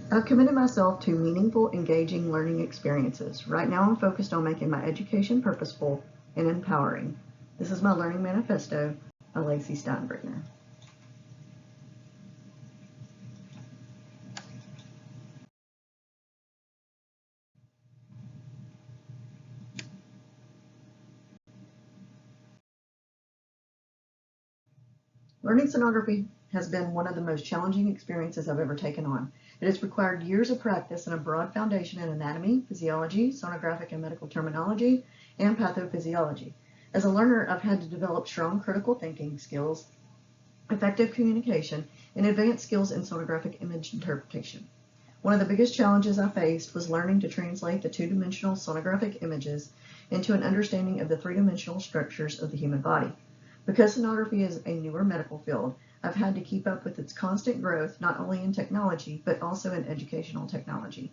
I've committed myself to meaningful, engaging learning experiences. Right now, I'm focused on making my education purposeful and empowering. This is my learning manifesto by Lacey Steinbrenner. Learning sonography has been one of the most challenging experiences I've ever taken on. It has required years of practice and a broad foundation in anatomy, physiology, sonographic and medical terminology, and pathophysiology. As a learner, I've had to develop strong critical thinking skills, effective communication, and advanced skills in sonographic image interpretation. One of the biggest challenges I faced was learning to translate the two-dimensional sonographic images into an understanding of the three-dimensional structures of the human body. Because sonography is a newer medical field, I've had to keep up with its constant growth, not only in technology, but also in educational technology.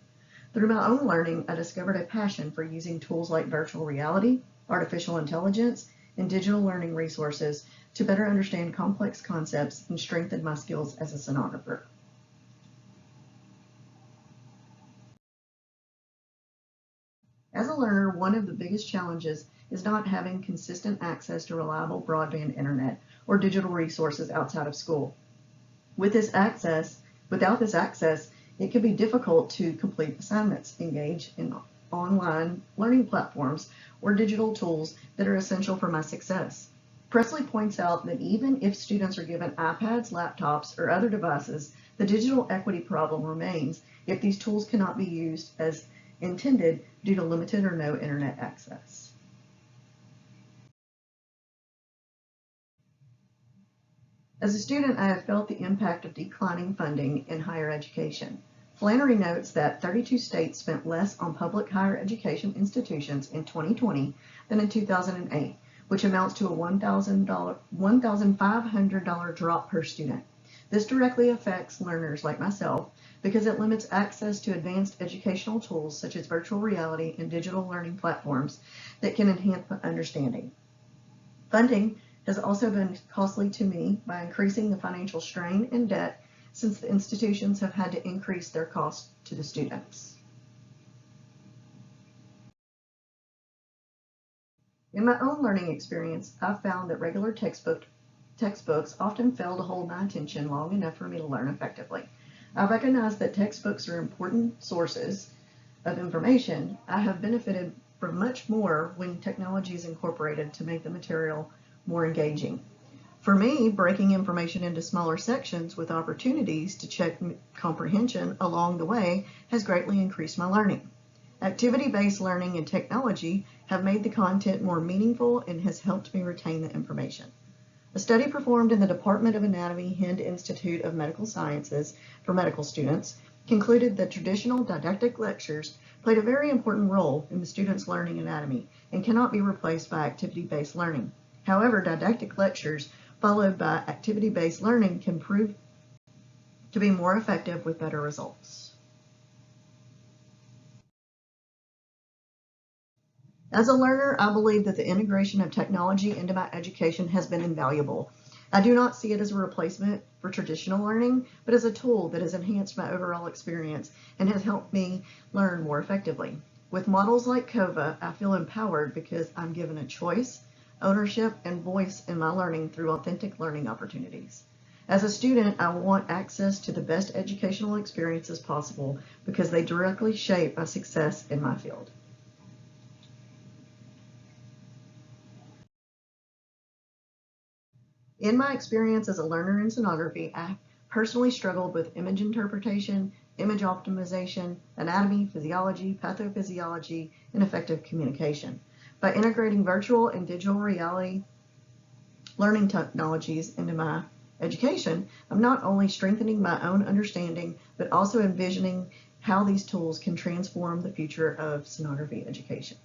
Through my own learning, I discovered a passion for using tools like virtual reality, artificial intelligence, and digital learning resources to better understand complex concepts and strengthen my skills as a sonographer. As a learner, one of the biggest challenges is not having consistent access to reliable broadband internet or digital resources outside of school. Without this access, it can be difficult to complete assignments, engage in online learning platforms, or digital tools that are essential for my success. Presley points out that even if students are given iPads, laptops, or other devices, the digital equity problem remains if these tools cannot be used as intended due to limited or no internet access. As a student, I have felt the impact of declining funding in higher education. Flannery notes that 32 states spent less on public higher education institutions in 2020 than in 2008, which amounts to a $1,500 drop per student. This directly affects learners like myself because it limits access to advanced educational tools such as virtual reality and digital learning platforms that can enhance understanding. Funding has also been costly to me by increasing the financial strain and debt since the institutions have had to increase their costs to the students. In my own learning experience, I've found that regular textbooks often fail to hold my attention long enough for me to learn effectively. I recognize that textbooks are important sources of information. I have benefited from much more when technology is incorporated to make the material more engaging. For me, breaking information into smaller sections with opportunities to check comprehension along the way has greatly increased my learning. Activity-based learning and technology have made the content more meaningful and has helped me retain the information. A study performed in the Department of Anatomy Hind Institute of Medical Sciences for medical students concluded that traditional didactic lectures played a very important role in the students' learning anatomy and cannot be replaced by activity-based learning. However, didactic lectures followed by activity-based learning can prove to be more effective with better results. As a learner, I believe that the integration of technology into my education has been invaluable. I do not see it as a replacement for traditional learning, but as a tool that has enhanced my overall experience and has helped me learn more effectively. With models like COVA, I feel empowered because I'm given a choice, ownership, and voice in my learning through authentic learning opportunities. As a student, I want access to the best educational experiences possible because they directly shape my success in my field. In my experience as a learner in sonography, I personally struggled with image interpretation, image optimization, anatomy, physiology, pathophysiology, and effective communication. By integrating virtual and digital reality learning technologies into my education, I'm not only strengthening my own understanding, but also envisioning how these tools can transform the future of sonography education.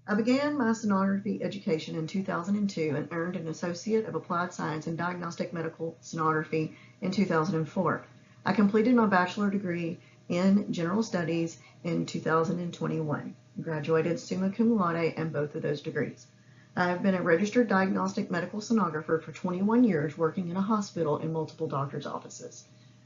I began my sonography education in 2002 and earned an Associate of Applied Science in Diagnostic Medical Sonography in 2004. I completed my bachelor degree in General Studies in 2021, graduated summa cum laude in both of those degrees. I have been a registered diagnostic medical sonographer for 21 years, working in a hospital in multiple doctor's offices.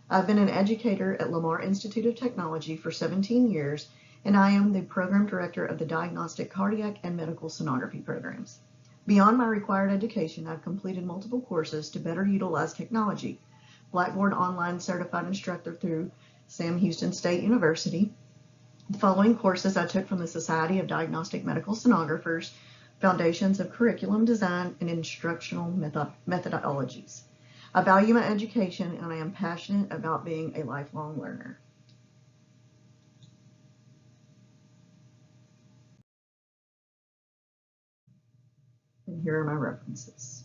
I've been an educator at Lamar Institute of Technology for 17 years, and I am the program director of the Diagnostic Cardiac and Medical Sonography programs. Beyond my required education, I've completed multiple courses to better utilize technology. Blackboard Online Certified Instructor through Sam Houston State University. The following courses I took from the Society of Diagnostic Medical Sonographers, Foundations of Curriculum Design and Instructional Methodologies. I value my education and I am passionate about being a lifelong learner. And here are my references.